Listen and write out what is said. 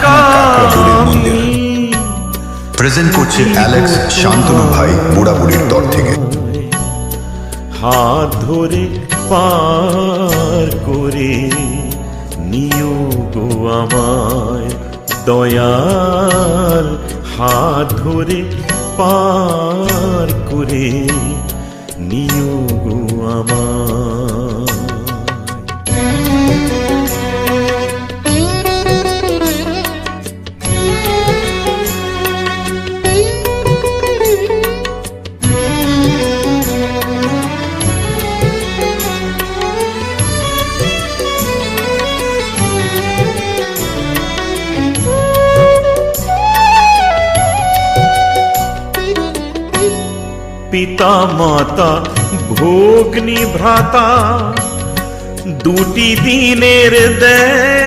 কাকড়াবুড়ির মন্দির প্রেজেন্ট করছে অ্যালেক্স শান্তনু ভাই বুড়াবুড়ির তর থেকে। হাত ধরে পার করে নিও গো আমায় দয়াল, হাত ধরে পার করে নিও গো আমায়। পিতা মাতা ভোগনি ভ্রাতা দুটি দিনের দেয়